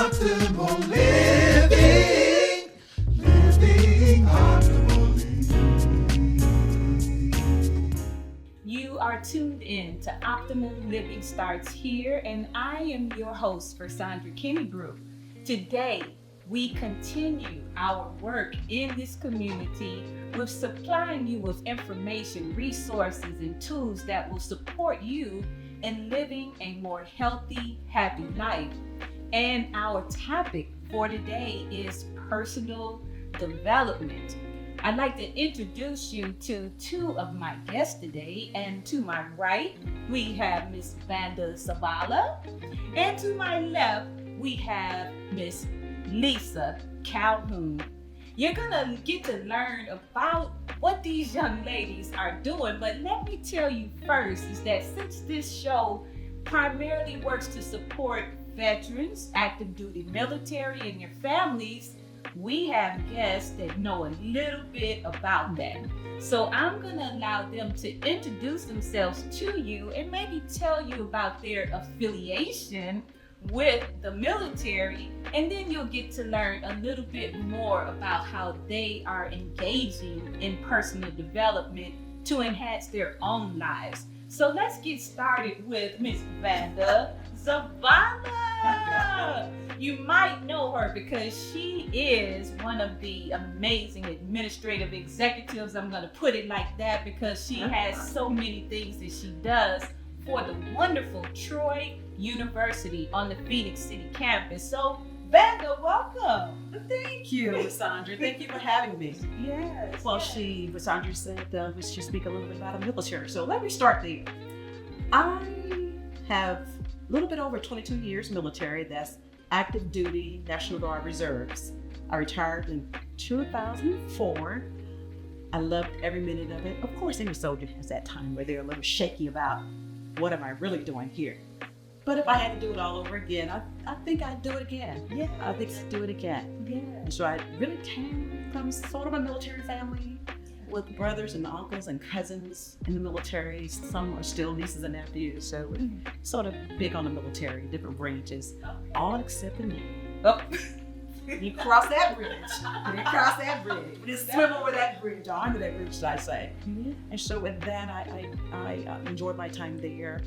Optimal living, living optimally. You are tuned in to Optimal Living Starts Here, and I am your host, Versandra Kennebrew. Today, we continue our work in this community with supplying you with information, resources, and tools that will support you in living a more healthy, happy life. And our topic for today is personal development. I'd like to introduce you to two of my guests today, and to my right, we have Miss Vanda Zavala, and to my left, we have Miss Lisa Calhoun. You're gonna get to learn about what these young ladies are doing, but let me tell you first is that since this show primarily works to support veterans, active duty military, and your families, we have guests that know a little bit about that. So I'm gonna allow them to introduce themselves to you and maybe tell you about their affiliation with the military, and then you'll get to learn a little bit more about how they are engaging in personal development to enhance their own lives. So let's get started with Miss Vanda Zavala. You might know her because she is one of the amazing administrative executives. I'm going to put it like that because she has so many things that she does for the wonderful Troy University on the Phoenix City campus. So, Vanda, welcome. Thank you, Sandra. Thank you for having me. Yes. Well, Sandra said we should speak a little bit about the military. So let me start there. I have a little bit over 22 years military. That's active duty National Guard Reserves. I retired in 2004. I loved every minute of it. Of course, any soldier has that time where they're a little shaky about what am I really doing here. But if I had to do it all over again, I think I'd do it again. Yeah, I think I'd do it again. Yeah. And so I really came from sort of a military family with brothers and uncles and cousins in the military. Some are still nieces and nephews, so we're sort of big on the military, different branches, all except the Navy. Oh, you cross that bridge. You cross that bridge. You just swim over that bridge, or under that bridge, should I say. And so with that, I enjoyed my time there.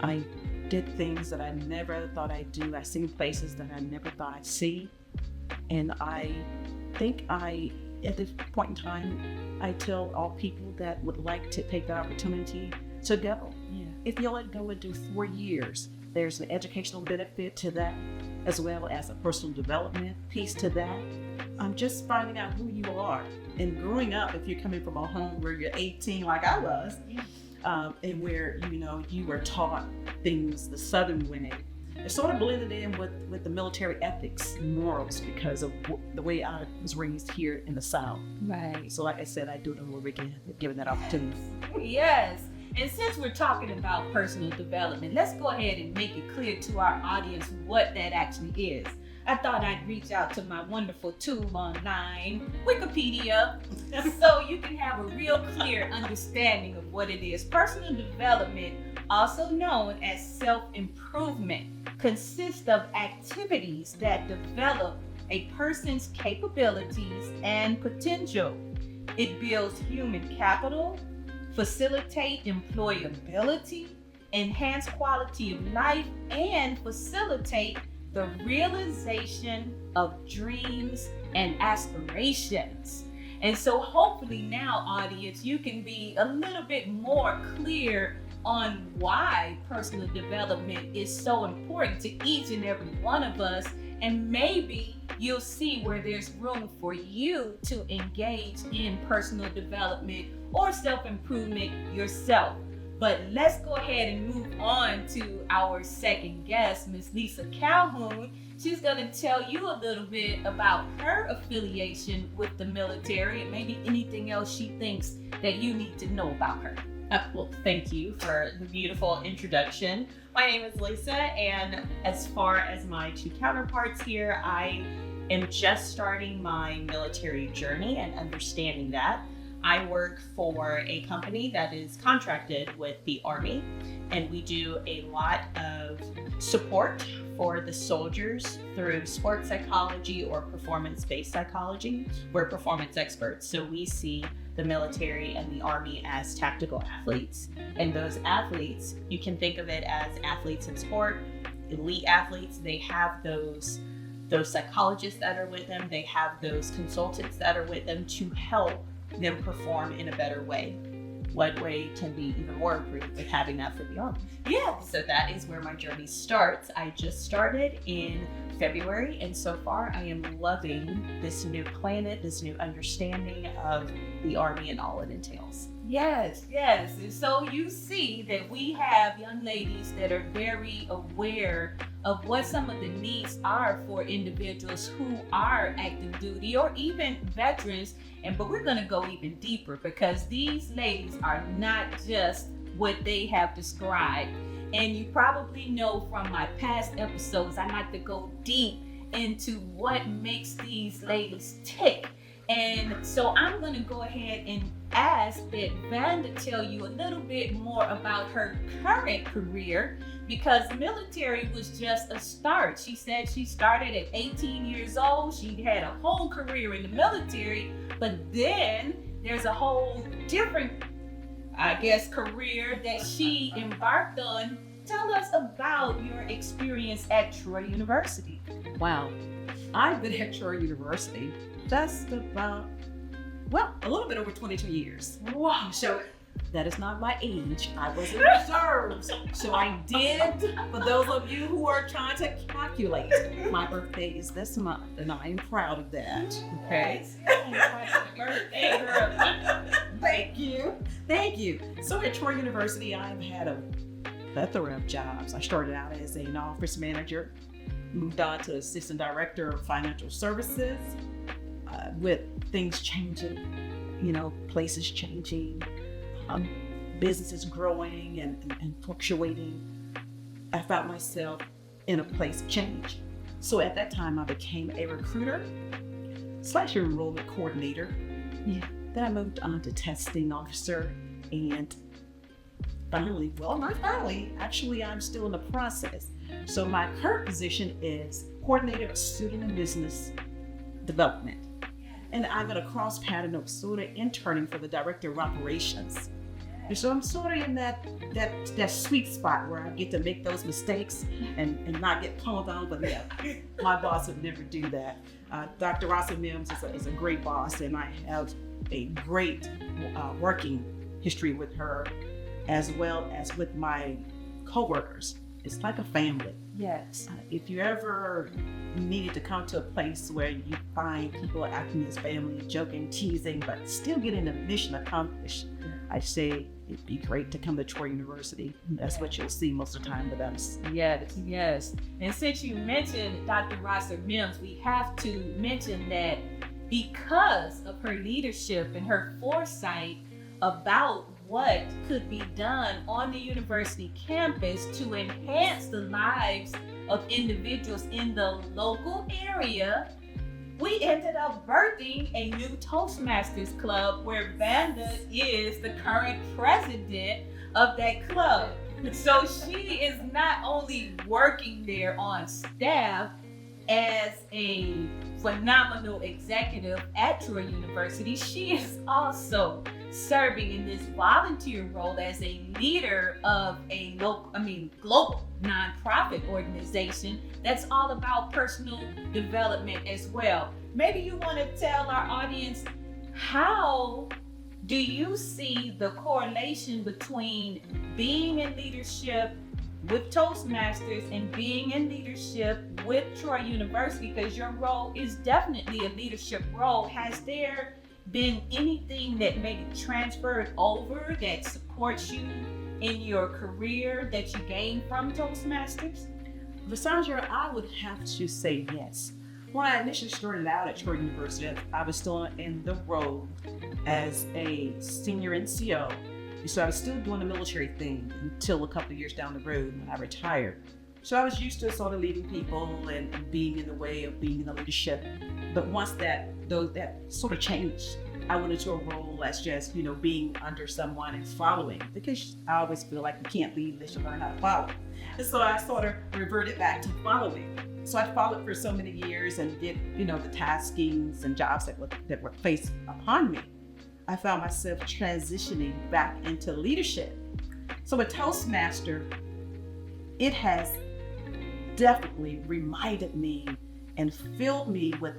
I did things that I never thought I'd do. I seen places that I never thought I'd see. And I think at this point in time, I tell all people that would like to take the opportunity to go. Yeah. If you only go and do 4 years, there's an educational benefit to that, as well as a personal development piece to that. Just finding out who you are. And growing up, if you're coming from a home where you're 18 like I was, and where, you were taught things the Southern way, it sort of blended in with the military ethics, morals, because of the way I was raised here in the South. Right. So like I said, I do it all over again, given that opportunity. Yes. And since we're talking about personal development, let's go ahead and make it clear to our audience what that actually is. I thought I'd reach out to my wonderful tool online, Wikipedia, so you can have a real clear understanding of what it is. Personal development, also known as self-improvement, consists of activities that develop a person's capabilities and potential. It builds human capital, facilitate employability, enhance quality of life, and facilitate the realization of dreams and aspirations. And so hopefully now, audience, you can be a little bit more clear on why personal development is so important to each and every one of us, and maybe you'll see where there's room for you to engage in personal development or self-improvement yourself. But let's go ahead and move on to our second guest, Miss Lisa Calhoun. She's going to tell you a little bit about her affiliation with the military and maybe anything else she thinks that you need to know about her. Well, thank you for the beautiful introduction. My name is Lisa, and as far as my two counterparts here, I am just starting my military journey and understanding that. I work for a company that is contracted with the Army, and we do a lot of support for the soldiers through sports psychology or performance-based psychology. We're performance experts, so we see the military and the Army as tactical athletes. And those athletes, you can think of it as athletes in sport, elite athletes. They have those psychologists that are with them. They have those consultants that are with them to help them perform in a better way. What way can be even more improved with having that for the Army? Yeah. So that is where my journey starts. I just started in February, and so far I am loving this new planet, this new understanding of the Army and all it entails. Yes, yes. And so you see that we have young ladies that are very aware of what some of the needs are for individuals who are active duty or even veterans. But we're going to go even deeper, because these ladies are not just what they have described. And you probably know from my past episodes, I like to go deep into what makes these ladies tick. And so I'm going to go ahead and ask that Vanda tell you a little bit more about her current career, because military was just a start. She said she started at 18 years old. She had a whole career in the military, but then there's a whole different, I guess, career that she embarked on. Tell us about your experience at Troy University. Wow. I've been at Troy University just about, a little bit over 22 years. Wow. So that is not my age. I was in reserves. So I did, for those of you who are trying to calculate, my birthday is this month, and I am proud of that. Okay. Birthday girl. Thank you. Thank you. So at Troy University, I've had a plethora of jobs. I started out as an office manager, moved on to assistant director of financial services, with things changing, places changing, businesses growing and fluctuating. I found myself in a place of change. So at that time, I became a recruiter / enrollment coordinator. Yeah. Then I moved on to testing officer, and finally, actually, I'm still in the process. So my current position is coordinator of student and business development. And I'm going to cross pattern of sort of interning for the director of operations. And so I'm sort of in that sweet spot where I get to make those mistakes and not get pulled on. But yeah, my boss would never do that. Dr. Rasa Mims is a great boss, and I have a great working history with her, as well as with my coworkers. It's like a family. Yes. If you ever needed to come to a place where you find people acting as family, joking, teasing, but still getting the mission accomplished, I say it'd be great to come to Troy University. That's what you'll see most of the time with us. Yes, yes. And since you mentioned Dr. Rasa Mims, we have to mention that because of her leadership and her foresight about what could be done on the university campus to enhance the lives of individuals in the local area, we ended up birthing a new Toastmasters club where Vanda is the current president of that club. So she is not only working there on staff as a phenomenal executive at Troy University, she is also serving in this volunteer role as a leader of a global nonprofit organization that's all about personal development as well. Maybe you want to tell our audience, how do you see the correlation between being in leadership with Toastmasters and being in leadership with Troy University? Because your role is definitely a leadership role. Has there been anything that maybe transferred over that supports you in your career that you gained from Toastmasters? Vasandra, I would have to say yes. When I initially started out at Troy University, I was still in the role as a senior NCO. So I was still doing the military thing until a couple of years down the road when I retired. So I was used to sort of leading people and being in the way of being in the leadership. But once that sort of changed, I went into a role as just, being under someone and following, because I always feel like you can't lead unless you learn how to follow. And so I sort of reverted back to following. So I followed for so many years and did, the taskings and jobs that were placed upon me. I found myself transitioning back into leadership. So with Toastmaster, it has definitely reminded me and filled me with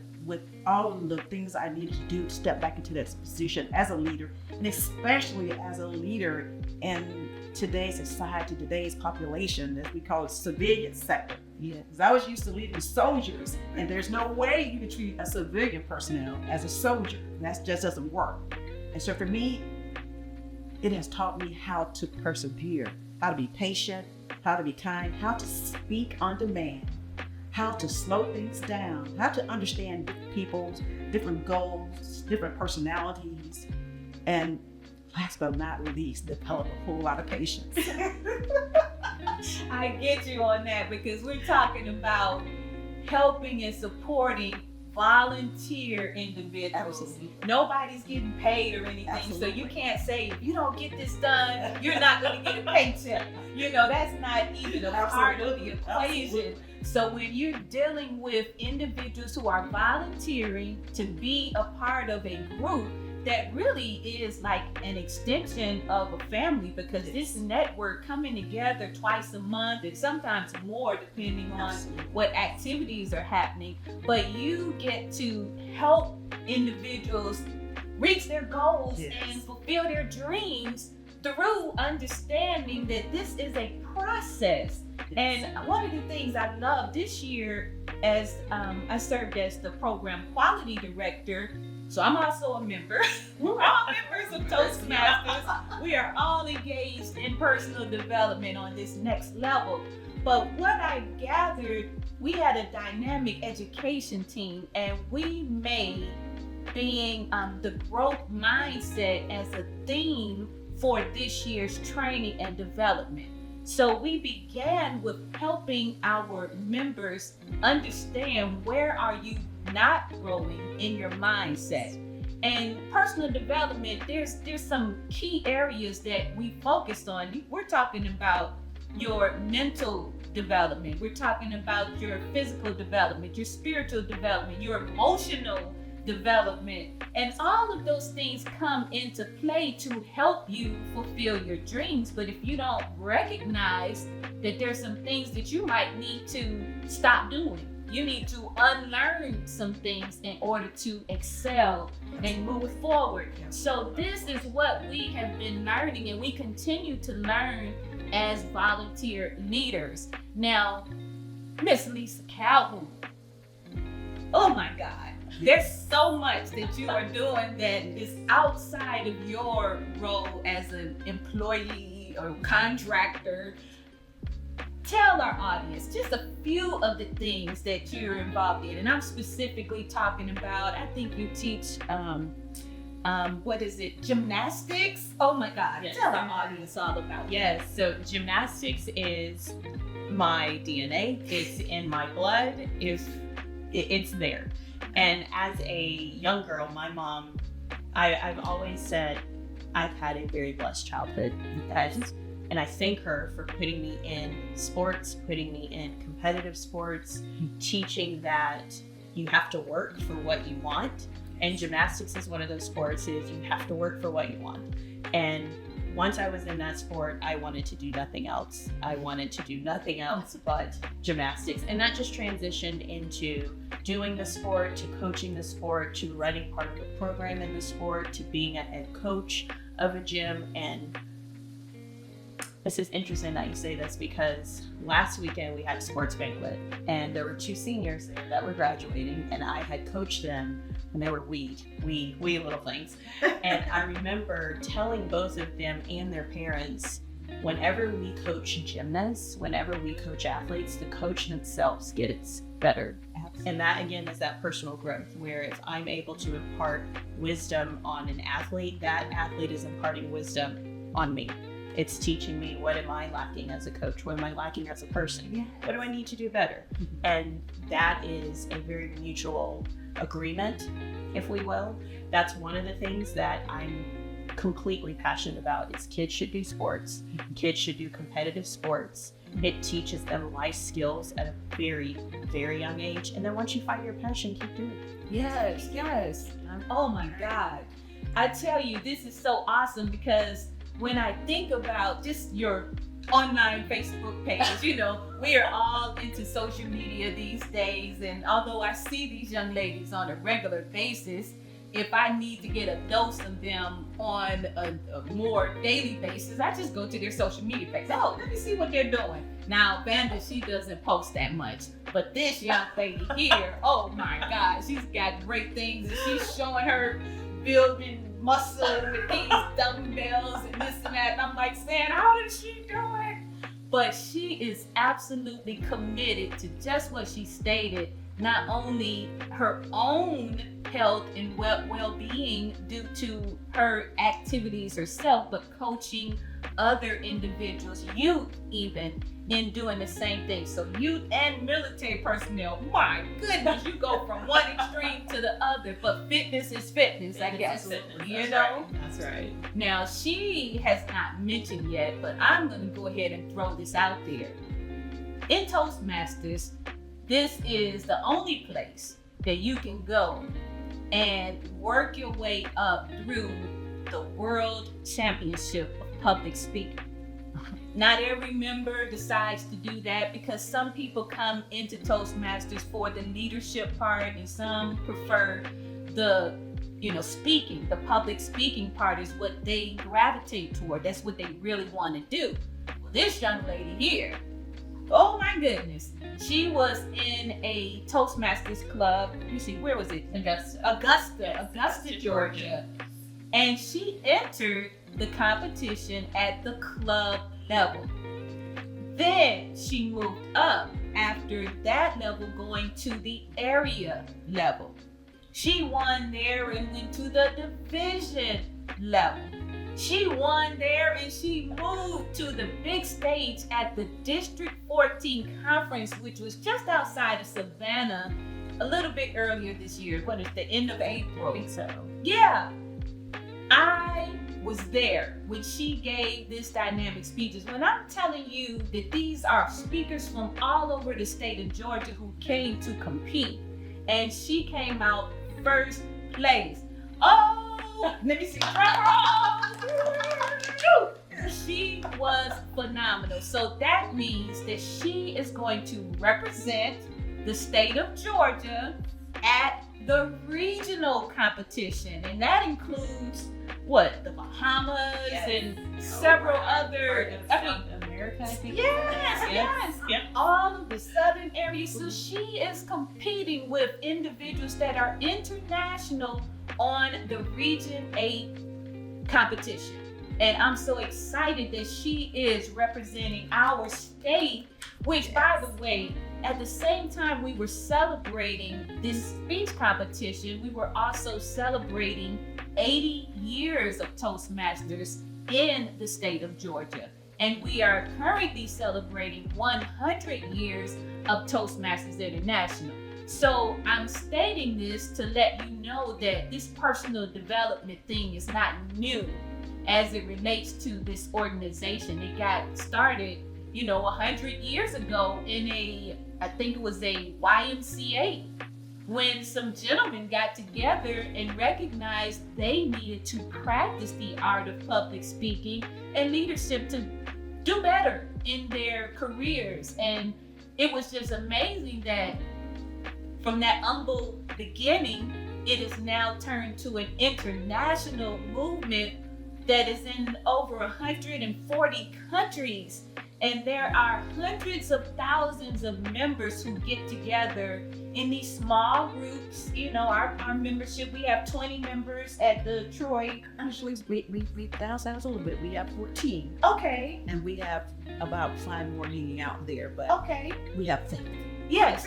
all of the things I needed to do to step back into that position as a leader, and especially as a leader in today's society, today's population, as we call it, civilian sector. Yeah. Because I was used to leading soldiers, and there's no way you can treat a civilian personnel as a soldier. That just doesn't work. And so for me, it has taught me how to persevere, how to be patient, how to be kind, how to speak on demand, how to slow things down, how to understand people's different goals, different personalities, and last but not least, develop a whole lot of patience. I get you on that, because we're talking about helping and supporting volunteer individuals. Absolutely. Nobody's getting paid or anything. Absolutely. So you can't say, if you don't get this done, you're not going to get a paycheck. That's not even a part of the equation. Absolutely. So when you're dealing with individuals who are volunteering to be a part of a group that really is like an extension of a family, because this network coming together twice a month and sometimes more depending on what activities are happening, but you get to help individuals reach their goals and fulfill their dreams through understanding that this is a process. And one of the things I love this year, as I served as the program quality director, so I'm also a member. We're all members of Toastmasters. We are all engaged in personal development on this next level. But what I gathered, we had a dynamic education team, and we made being the growth mindset as a theme for this year's training and development. So we began with helping our members understand, where are you not growing in your mindset? And personal development, there's some key areas that we focused on. We're talking about your mental development. We're talking about your physical development, your spiritual development, your emotional development. And all of those things come into play to help you fulfill your dreams. But if you don't recognize that there's some things that you might need to stop doing, you need to unlearn some things in order to excel and move forward. So this is what we have been learning, and we continue to learn as volunteer leaders. Now, Miss Lisa Calhoun, oh my God, there's so much that you are doing that is outside of your role as an employee or contractor. Tell our audience just a few of the things that you're involved in. And I'm specifically talking about, I think you teach, what is it, gymnastics? Oh my God, Yes. Tell our audience all about it. Yes, so gymnastics is my DNA. It's in my blood. It's there. And as a young girl, my mom, I've always said I've had a very blessed childhood. And I thank her for putting me in sports, putting me in competitive sports, teaching that you have to work for what you want. And gymnastics is one of those sports is you have to work for what you want. And once I was in that sport, I wanted to do nothing else. I wanted to do nothing else but gymnastics. And that just transitioned into doing the sport, to coaching the sport, to running part of the program in the sport, to being a head coach of a gym. And this is interesting that you say this, because last weekend we had a sports banquet and there were 2 seniors there that were graduating, and I had coached them when they were wee little things. And I remember telling both of them and their parents, whenever we coach gymnasts, whenever we coach athletes, the coach themselves gets better. Absolutely. And that again is that personal growth, where if I'm able to impart wisdom on an athlete, that athlete is imparting wisdom on me. It's teaching me, what am I lacking as a coach? What am I lacking as a person? What do I need to do better? And that is a very mutual agreement, if we will. That's one of the things that I'm completely passionate about is kids should do sports. Kids should do competitive sports. It teaches them life skills at a very, very young age. And then once you find your passion, keep doing it. Yes, yes. Oh my God. I tell you, this is so awesome because when I think about just your online Facebook pages, you know, we are all into social media these days. And although I see these young ladies on a regular basis, if I need to get a dose of them on a more daily basis, I just go to their social media page. Oh, let me see what they're doing. Now, Vanda, she doesn't post that much, but this young lady here, oh my God, she's got great things, and she's showing her building muscle with these dumbbells and this and that. And I'm like saying, how is she doing? But she is absolutely committed to just what she stated, not only her own health and well-being due to her activities herself, but coaching other individuals, youth even, in doing the same thing. So youth and military personnel, my goodness, you go from one extreme to the other, but fitness is fitness, I guess. You know? That's right. Now, she has not mentioned yet, but I'm going to go ahead and throw this out there. In Toastmasters, this is the only place that you can go and work your way up through the World Championship of Public Speaking. Not every member decides to do that because some people come into Toastmasters for the leadership part and some prefer the, speaking, the public speaking part is what they gravitate toward. That's what they really want to do. Well, this young lady here, oh my goodness, she was in a Toastmasters club. Let me see, where was it? Augusta, Georgia. And she entered the competition at the club level. Then she moved up after that level, going to the area level. She won there and went to the division level. She won there and she moved to the big stage at the District 14 conference, which was just outside of Savannah a little bit earlier this year. What is the end of April? I think so. Yeah. I was there when she gave this dynamic speeches. When I'm telling you that these are speakers from all over the state of Georgia who came to compete, and she came out first place. Oh, let me see. She was phenomenal. So that means that she is going to represent the state of Georgia at the regional competition, and that includes the Bahamas and several other America, I think. Yes. All of the southern areas. So she is competing with individuals that are international on the Region 8 competition. And I'm so excited that she is representing our state, which, by the way, at the same time we were celebrating this speech competition, we were also celebrating 80 years of Toastmasters in the state of Georgia. And we are currently celebrating 100 years of Toastmasters International. So I'm stating this to let you know that this personal development thing is not new as it relates to this organization. It got started, 100 years ago in I think it was a YMCA, when some gentlemen got together and recognized they needed to practice the art of public speaking and leadership to do better in their careers. And it was just amazing that from that humble beginning, it is now turned to an international movement that is in over 140 countries. And there are hundreds of thousands of members who get together in these small groups. Our membership, we have 20 members at the Troy. Actually, we downsize a little bit. We have 14. Okay. And we have about 5 more hanging out there, but Okay. we have faith. Yes.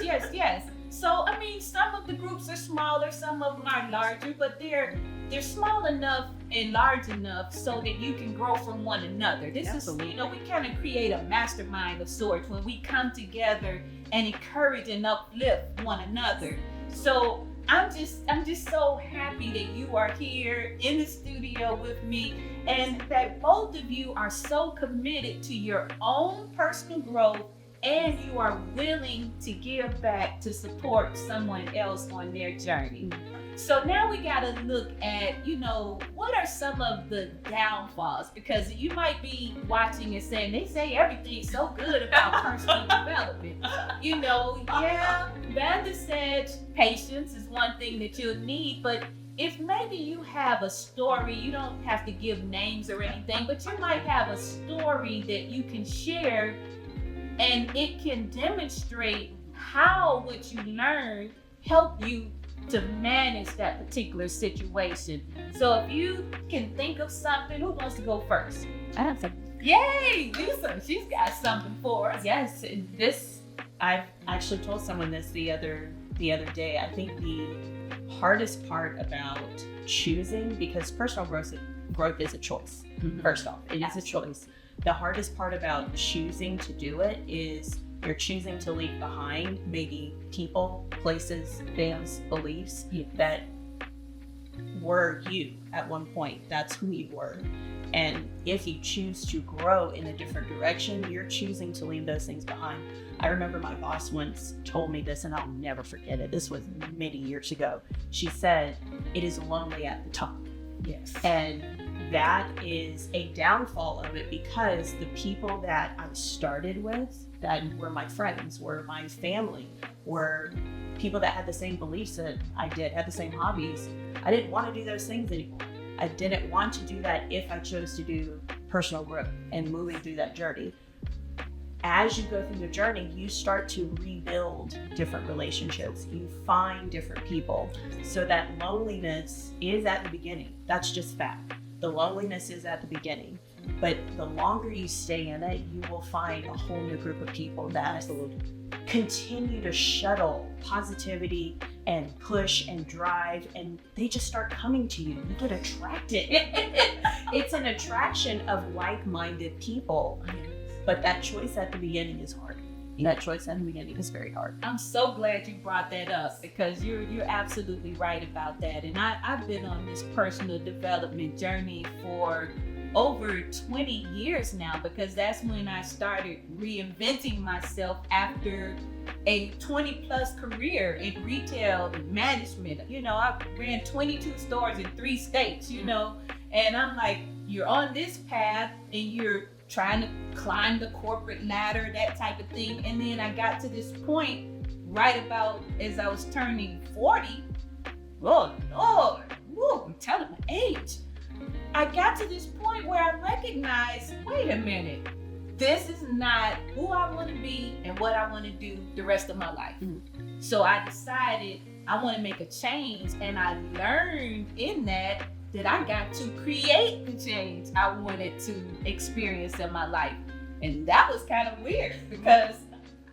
So, some of the groups are smaller, some of them are larger, but they're small enough and large enough so that you can grow from one another. This Absolutely. is, we kind of create a mastermind of sorts when we come together and encourage and uplift one another. So I'm just so happy that you are here in the studio with me, and that both of you are so committed to your own personal growth, and you are willing to give back to support someone else on their journey. So now we got to look at, what are some of the downfalls? Because you might be watching and saying, they say everything's so good about personal development. Vanda said patience is one thing that you'll need, but if maybe you have a story, you don't have to give names or anything, but you might have a story that you can share, and it can demonstrate how what you learned helped you to manage that particular situation. So if you can think of something, who wants to go first? I have some. Yay, Lisa, she's got something for us. Yes, I've actually told someone this the other day. I think the hardest part about choosing, because personal growth is a choice. First off, it is a choice. The hardest part about choosing to do it is you're choosing to leave behind maybe people, places, things, beliefs that were you at one point. That's who you were. And if you choose to grow in a different direction, you're choosing to leave those things behind. I remember my boss once told me this, and I'll never forget it. This was many years ago. She said, "It is lonely at the top." Yes. And that is a downfall of it, because the people that I started with, that were my friends, were my family, were people that had the same beliefs that I did, had the same hobbies. I didn't want to do those things anymore. I didn't want to do that if I chose to do personal growth and moving through that journey. As you go through the journey, you start to rebuild different relationships. You find different people. So that loneliness is at the beginning. That's just fact. The loneliness is at the beginning. But the longer you stay in it, you will find a whole new group of people that continue to shuttle positivity and push and drive, and they just start coming to you. You get attracted. It's an attraction of like-minded people. But that choice at the beginning is hard. That choice at the beginning is very hard. I'm so glad you brought that up, because you're absolutely right about that. And I've been on this personal development journey for over 20 years now, because that's when I started reinventing myself after a 20 plus career in retail and management. I ran 22 stores in 3 states, and I'm like, you're on this path and you're trying to climb the corporate ladder, that type of thing. And then I got to this point right about as I was turning 40. Oh Lord, woo, I'm telling my age. I got to this point where I recognized, wait a minute, this is not who I want to be and what I want to do the rest of my life. So I decided I want to make a change, and I learned in that I got to create the change I wanted to experience in my life. And that was kind of weird, because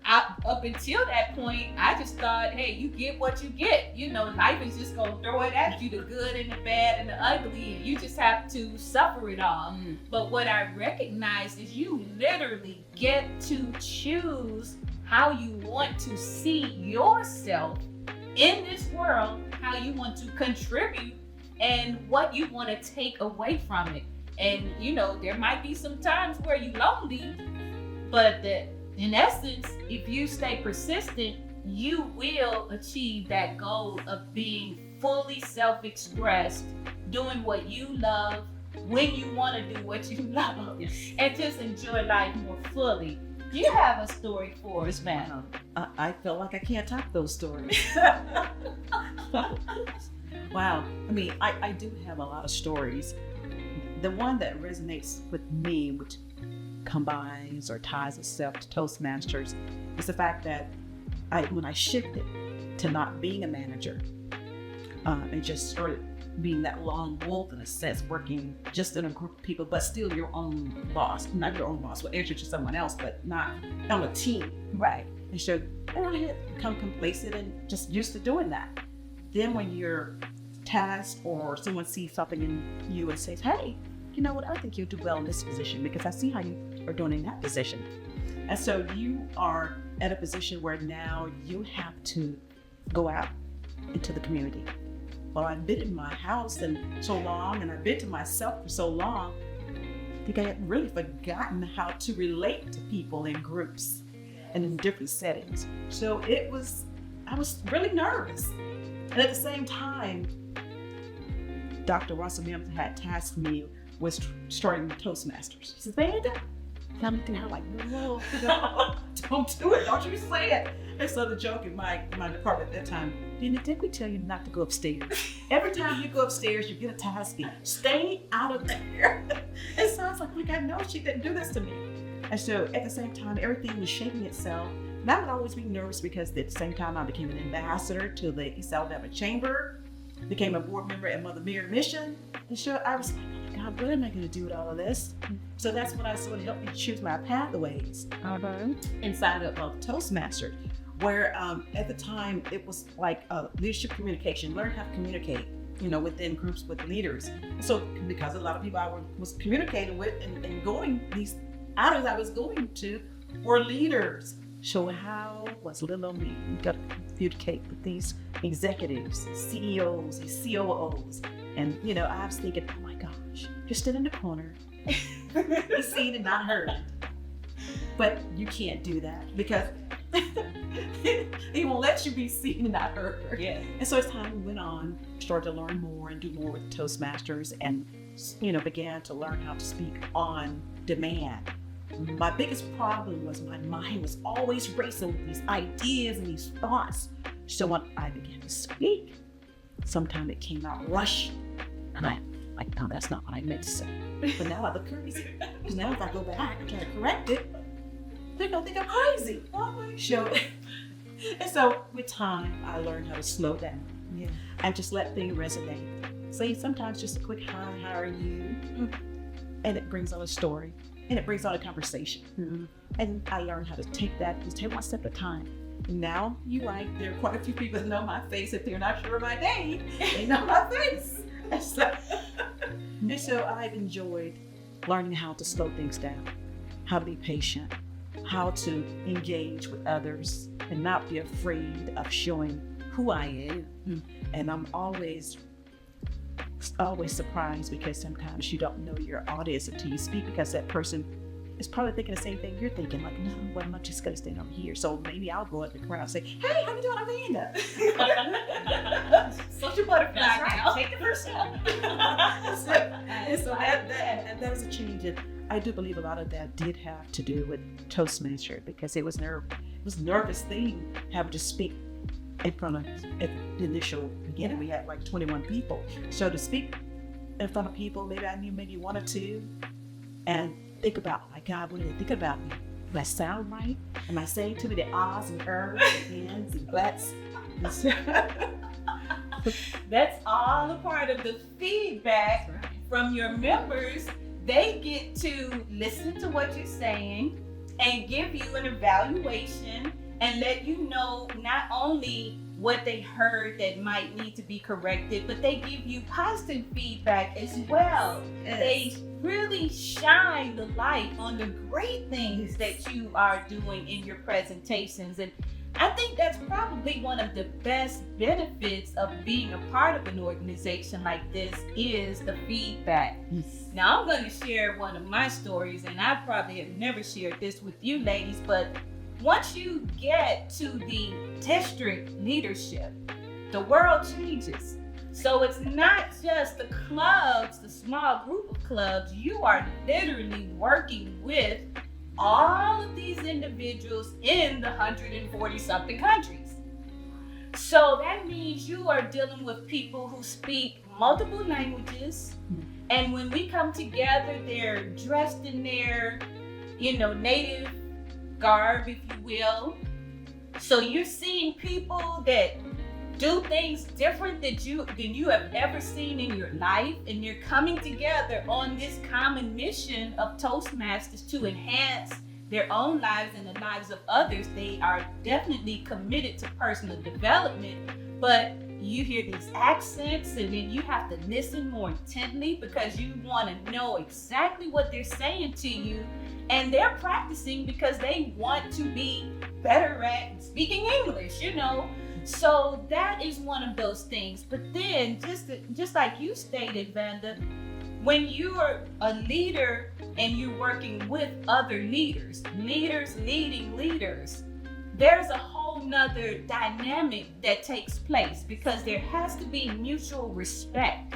up until that point, I just thought, hey, you get what you get. Life is just going to throw it at you, the good and the bad and the ugly, and you just have to suffer it all. But what I recognized is you literally get to choose how you want to see yourself in this world, how you want to contribute, and what you want to take away from it. And there might be some times where you're lonely, but in essence, if you stay persistent, you will achieve that goal of being fully self-expressed, doing what you love, when you want to do what you love, and just enjoy life more fully. You have a story for us, man. I feel like I can't top those stories. Wow. I mean, I do have a lot of stories. The one that resonates with me, which combines or ties itself to Toastmasters, is the fact that when I shifted to not being a manager and just started being that lone wolf in a sense, working just in a group of people, but still your own boss. Not your own boss, will answer to someone else, but not on a team. Right. And so I had become complacent and just used to doing that. Then when you're task or someone sees something in you and says, hey, you know what, I think you'll do well in this position because I see how you are doing in that position. And so you are at a position where now you have to go out into the community. Well, I've been in my house and so long, and I've been to myself for so long, I think I had really forgotten how to relate to people in groups and in different settings. So I was really nervous. And at the same time, Dr. Russell Mims had tasked me with starting the Toastmasters. He says, Vanda, and I'm looking at her like, no, don't do it, don't you say it. And so the joke in my department at that time, didn't we tell you not to go upstairs? Every time you go upstairs, you get a task. Stay out of there. And so I was like, I know she didn't do this to me. And so at the same time, everything was shaping itself. And I would always be nervous because at the same time, I became an ambassador to the East Alabama Chamber, became a board member at Mother Mary Mission. And so I was like, oh my God, what am I going to do with all of this? So that's when I sort of helped me choose my pathways inside of Toastmasters, where at the time it was like leadership communication, learn how to communicate, within groups with leaders. So because a lot of people I was communicating with and going, these outings I was going to were leaders. So how was little old me got to communicate with these executives, CEOs, these COOs, and I was thinking, oh my gosh, you're stood in the corner, you're seen and not heard. But you can't do that because he won't let you be seen and not heard. Yeah. And so as time went on, started to learn more and do more with Toastmasters, and began to learn how to speak on demand. My biggest problem was my mind was always racing with these ideas and these thoughts. So when I began to speak, sometimes it came out rushed, and I'm like, no, that's not what I meant to say. But now I look crazy. Because now if I go back and try to correct it, they're gonna think I'm crazy. And so with time, I learned how to slow down and just let things resonate. So sometimes just a quick hi, how are you? And it brings on a story. And it brings on a conversation. And I learned how to take that and take one step at a time. And now, you're right, there are quite a few people that know my face. If they're not sure of my name, they know my face. And so I've enjoyed learning how to slow things down, how to be patient, how to engage with others and not be afraid of showing who I am. And I'm always surprised because sometimes you don't know your audience until you speak, because that person is probably thinking the same thing you're thinking, like, no, well, I'm not just gonna stand over here. So maybe I'll go at the crowd and say, hey, how you doing? I'm Vanda. Such a butterfly. That's now. right. Take the first step. And so that was a change. And I do believe a lot of that did have to do with Toastmaster, because it was nervous thing having to speak in front of, at the initial beginning, we had like 21 people. So to speak in front of people, maybe I knew maybe one or two, and think about, my God, what are they thinking about me? Do I sound right? Am I saying too many ahs and ers and ands and buts? That's all a part of the feedback from your members. They get to listen to what you're saying and give you an evaluation and let you know not only what they heard that might need to be corrected, but they give you positive feedback as well. Yes. They really shine the light on the great things that you are doing in your presentations. And I think that's probably one of the best benefits of being a part of an organization like this is the feedback. Now I'm going to share one of my stories, and I probably have never shared this with you ladies, but once you get to the district leadership, the world changes. So it's not just the clubs, the small group of clubs. You are literally working with all of these individuals in the 140 something countries. So that means you are dealing with people who speak multiple languages. And when we come together, they're dressed in their, native garb, if you will. So you're seeing people that do things different than you have ever seen in your life, and they're coming together on this common mission of Toastmasters to enhance their own lives and the lives of others. They are definitely committed to personal development, but you hear these accents, and then you have to listen more intently because you want to know exactly what they're saying to you. And they're practicing because they want to be better at speaking English, you know. So that is one of those things. But then, just like you stated, Vanda, when you're a leader and you're working with other leaders leading leaders, there's a whole nother dynamic that takes place because there has to be mutual respect.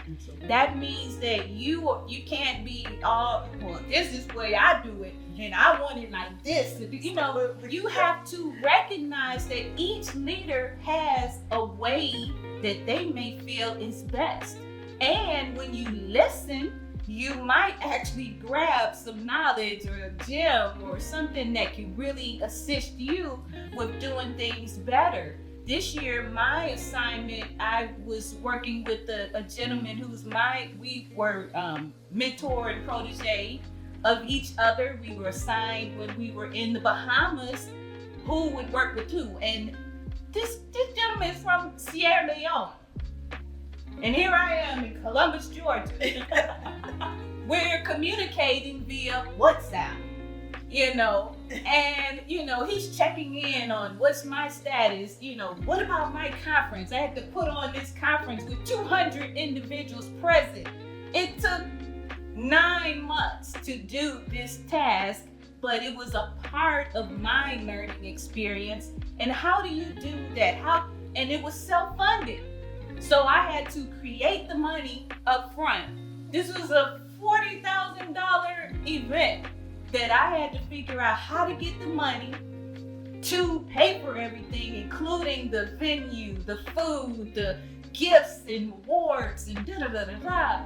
That means that you can't be all, well, this is the way I do it and I want it like this. You know, you have to recognize that each leader has a way that they may feel is best. And when you listen, you might actually grab some knowledge or a gem or something that can really assist you with doing things better. This year, my assignment, I was working with a gentleman we were mentor and protege of each other. We were assigned when we were in the Bahamas who would work with who. And this gentleman is from Sierra Leone. And here I am in Columbus, Georgia. We're communicating via WhatsApp, you know, and, you know, he's checking in on what's my status, you know, what about my conference? I had to put on this conference with 200 individuals present. It took 9 months to do this task, but it was a part of my learning experience. And how do you do that? And it was self-funded. So I had to create the money up front. This was a $40,000 event that I had to figure out how to get the money to pay for everything, including the venue, the food, the gifts and awards and da-da-da-da-da.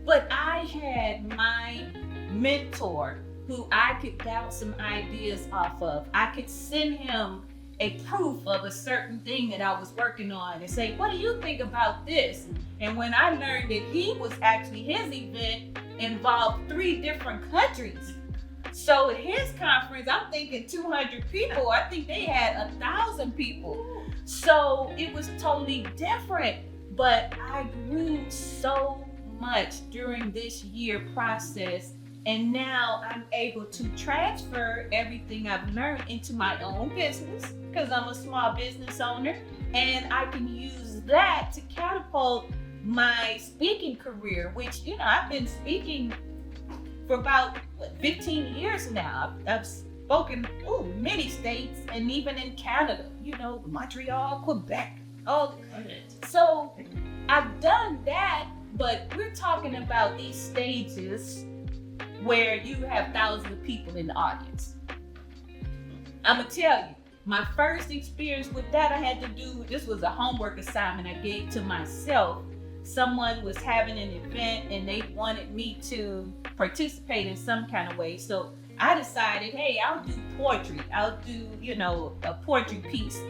But I had my mentor who I could bounce some ideas off of. I could send him a proof of a certain thing that I was working on and say, what do you think about this? And when I learned that his event involved 3 different countries. So at his conference, I'm thinking 200 people. I think they had 1,000 people. So it was totally different. But I grew so much during this year process. And now I'm able to transfer everything I've learned into my own business because I'm a small business owner, and I can use that to catapult my speaking career, which, you know, I've been speaking for about 15 years now. I've spoken many states and even in Canada, you know, Montreal, Quebec, all. So I've done that, but we're talking about these stages where you have thousands of people in the audience. I'm gonna tell you, my first experience with that this was a homework assignment I gave to myself. Someone was having an event and they wanted me to participate in some kind of way. So I decided, hey, I'll do poetry. I'll do, you know, a poetry piece.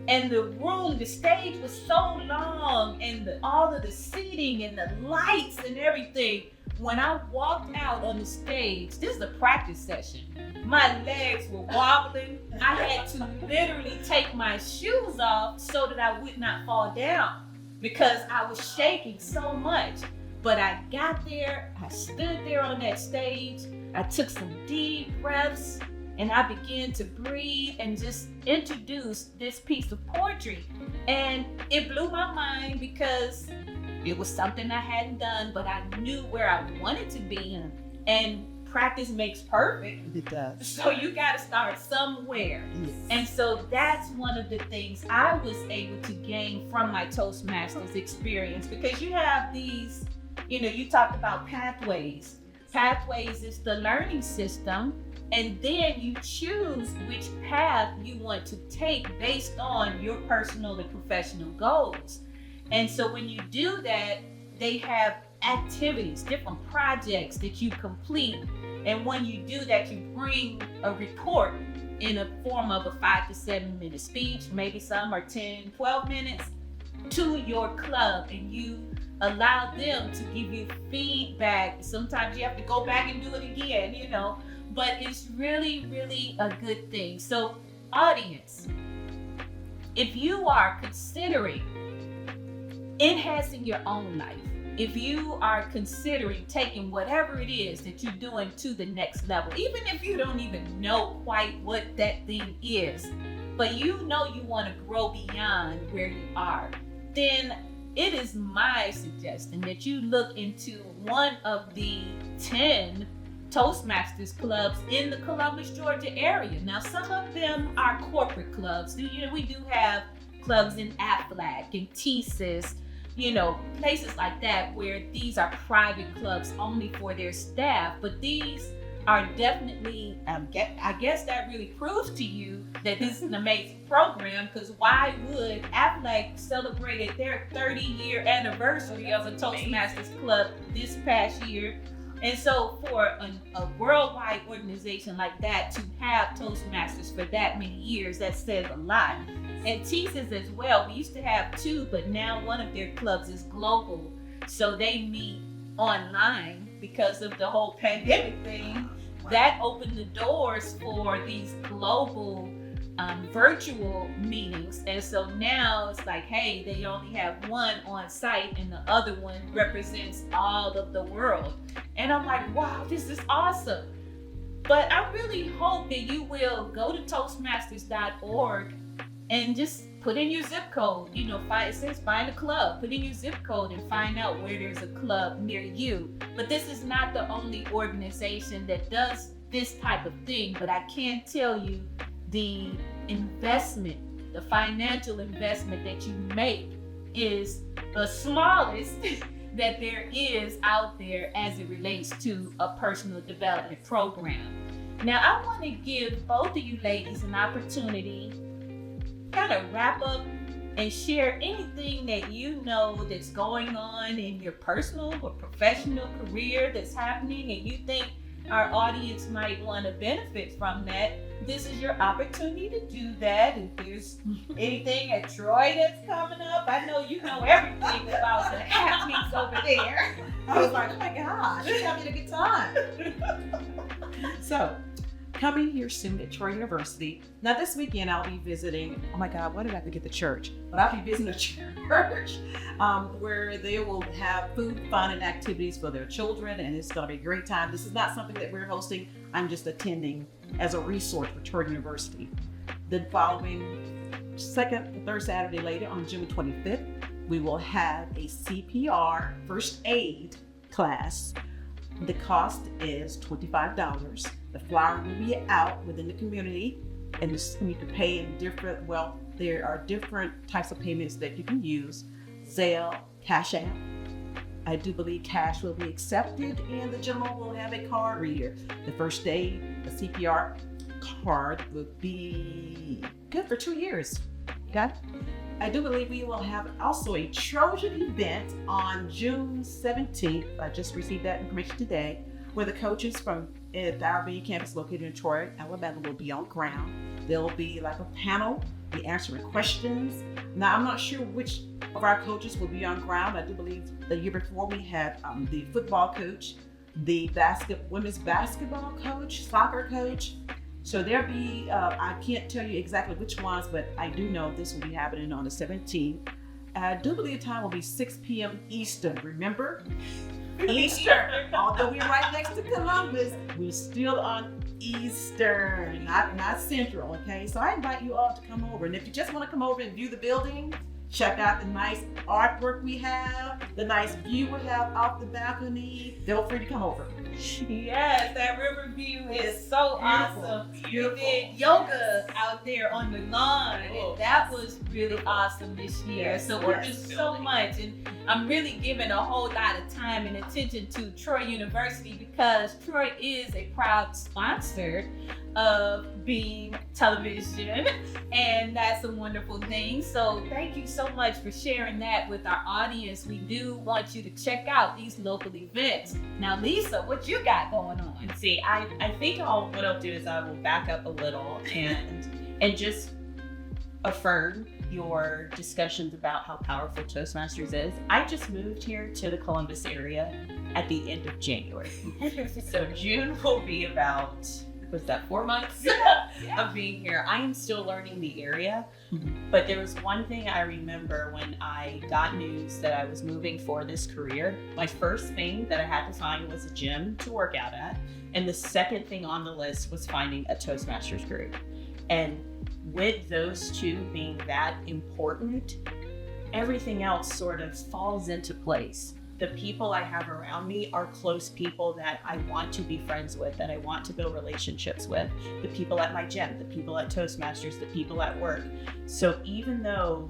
And the stage was so long, and all of the seating and the lights and everything. When I walked out on the stage, this is a practice session. My legs were wobbling. I had to literally take my shoes off so that I would not fall down because I was shaking so much. But I got there, I stood there on that stage, I took some deep breaths, and I began to breathe and just introduce this piece of poetry. And it blew my mind because it was something I hadn't done, but I knew where I wanted to be. And practice makes perfect. It does. So you got to start somewhere. Yes. And so that's one of the things I was able to gain from my Toastmasters experience, because you have these, you know, you talked about pathways. Pathways is the learning system. And then you choose which path you want to take based on your personal and professional goals. And so when you do that, they have activities, different projects that you complete. And when you do that, you bring a report in a form of a 5 to 7 minute speech, maybe some are 10, 12 minutes, to your club, and you allow them to give you feedback. Sometimes you have to go back and do it again, you know, but it's really, really a good thing. So audience, if you are considering enhancing your own life. If you are considering taking whatever it is that you're doing to the next level, even if you don't even know quite what that thing is, but you know you want to grow beyond where you are, then it is my suggestion that you look into one of the 10 Toastmasters clubs in the Columbus, Georgia area. Now, some of them are corporate clubs. We do have clubs in Aflac and TSIS, places like that where these are private clubs only for their staff. But these are definitely, I guess that really proves to you that this is an amazing program, because why would Aflac celebrated their 30-year anniversary of the Toastmasters Club this past year? And so for a worldwide organization like that to have Toastmasters for that many years, that says a lot. And TSIS as well, we used to have 2, but now one of their clubs is global. So they meet online because of the whole pandemic thing. Wow. That opened the doors for these global virtual meetings. And so now it's like, hey, they only have one on site and the other one represents all of the world. And I'm like, wow, this is awesome. But I really hope that you will go to Toastmasters.org and just put in your zip code. It says find a club. Put in your zip code and find out where there's a club near you. But this is not the only organization that does this type of thing. But I can tell you the investment, the financial investment that you make is the smallest that there is out there as it relates to a personal development program. Now, I want to give both of you ladies an opportunity kind of wrap up and share anything that you know that's going on in your personal or professional career that's happening and you think our audience might want to benefit from that. This is your opportunity to do that. If there's anything at Troy that's coming up, I know you know everything about the happenings over there. I was like, oh my gosh, you're having a good time. So, coming here soon at Troy University. Now this weekend I'll be visiting, oh my God, what did I forget the church? But I'll be visiting a church where they will have food, fun, and activities for their children, and it's gonna be a great time. This is not something that we're hosting, I'm just attending as a resource for Troy University. The following second, third Saturday later on June 25th, we will have a CPR first aid class. The cost is $25. The flyer will be out within the community, and you can pay in different, there are different types of payments that you can use. Zelle, Cash App. I do believe cash will be accepted, and the gentleman will have a card reader. The first day, the CPR card will be good for 2 years. Okay? I do believe we will have also a Trojan event on June 17th. I just received that information today, where the coaches from the RB campus located in Troy, Alabama will be on ground. There'll be like a panel, be answering questions. Now, I'm not sure which of our coaches will be on ground. I do believe the year before we had the football coach, the women's basketball coach, soccer coach. So there'll be, I can't tell you exactly which ones, but I do know this will be happening on the 17th. I do believe the time will be 6 p.m. Eastern, remember? Eastern. Although we're right next to Columbus, we're still on Eastern, not Central, okay? So I invite you all to come over. And if you just want to come over and view the building, check out the nice artwork we have, the nice view we have off the balcony, feel free to come over. Yes, that river view is so Beautiful. awesome. Beautiful. We did yoga out there on the lawn, and that was really awesome this year. Yes, So we're yes. just so much, and I'm really giving a whole lot of time and attention to Troy University because Troy is a proud sponsor of Beam Television, and that's a wonderful thing. So thank you so much for sharing that with our audience. We do want you to check out these local events. Now, Lisa, what you got going on? And see, I think what I'll do is I will back up a little and just affirm your discussions about how powerful Toastmasters is. I just moved here to the Columbus area at the end of January. So June will be about was that 4 months of being here. I am still learning the area, Mhm. but there was one thing I remember when I got news that I was moving for this career. My first thing that I had to find was a gym to work out at, and the second thing on the list was finding a Toastmasters group. And with those two being that important, everything else sort of falls into place. The people I have around me are close people that I want to be friends with, that I want to build relationships with. The people at my gym, the people at Toastmasters, the people at work. So even though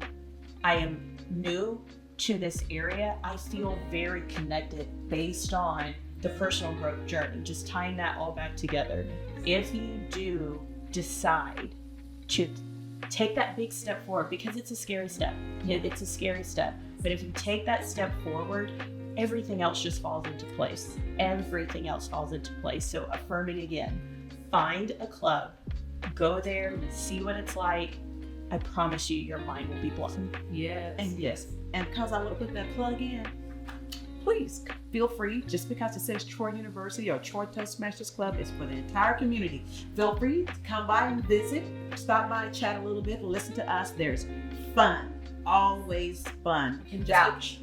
I am new to this area, I feel very connected based on the personal growth journey, just tying that all back together. If you do decide to take that big step forward, because it's a scary step. It's a scary step. But if you take that step forward, everything else just falls into place. Everything else falls into place. So affirming again, find a club, go there, see what it's like. I promise you, your mind will be blown. Yes. And yes, and because I want to put that plug in, please feel free. Just because it says Troy University or Troy Toastmasters Club, it's for the entire community. Feel free to come by and visit, stop by, chat a little bit, listen to us. There's fun, always fun. And Vouch.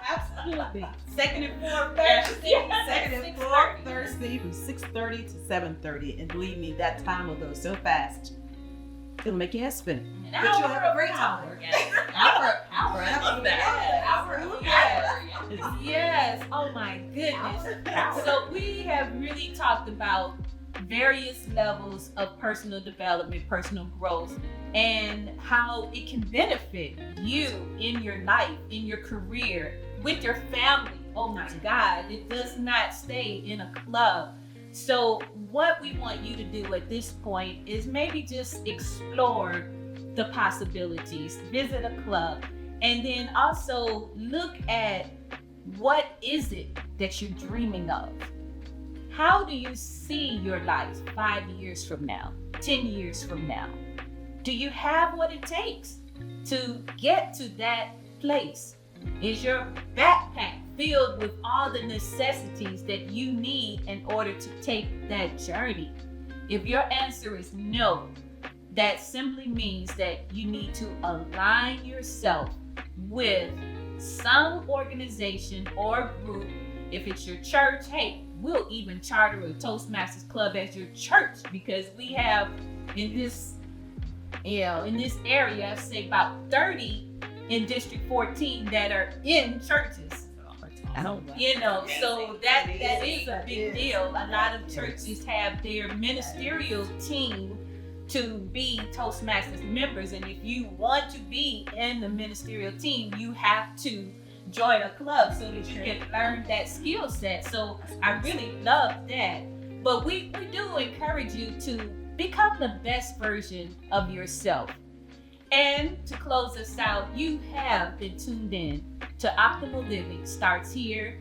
Absolutely. Second and fourth Yes. Thursday, Yes. second and 6:30. fourth Thursday from 6:30 to 7:30, and believe me, that time will go so fast. It'll make your head spin. An But you'll have a hour great of time. power. Yes. Hour of power. I love that. Hour of power. Yes. Oh my goodness. So we have really talked about various levels of personal development, personal growth, and how it can benefit you in your life, in your career, with your family. Oh my God, it does not stay in a club. So what we want you to do at this point is maybe just explore the possibilities, visit a club, and then also look at what is it that you're dreaming of. How do you see your life 5 years from now, 10 years from now? Do you have what it takes to get to that place? Is your backpack filled with all the necessities that you need in order to take that journey? If your answer is no, that simply means that you need to align yourself with some organization or group. If it's your church, hey, we'll even charter a Toastmasters club as your church, because we have in this area, I'd say about 30 in District 14 that are in churches. So that is a big deal. A lot of churches have their ministerial team to be Toastmasters members, and if you want to be in the ministerial team, you have to join a club so that you can learn that skill set. So I really love that. But we do encourage you to become the best version of yourself. And to close us out, you have been tuned in to Optimal Living Starts Here.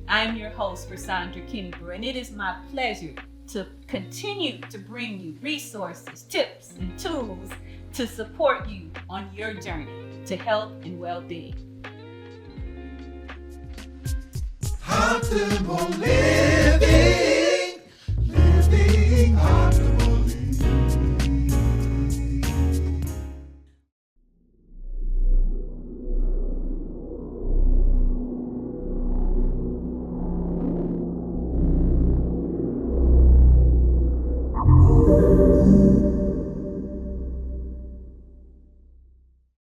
I'm your host, Sandra Kennebrew, and it is my pleasure to continue to bring you resources, tips, and tools to support you on your journey to health and well-being. Optimal living, living optimally.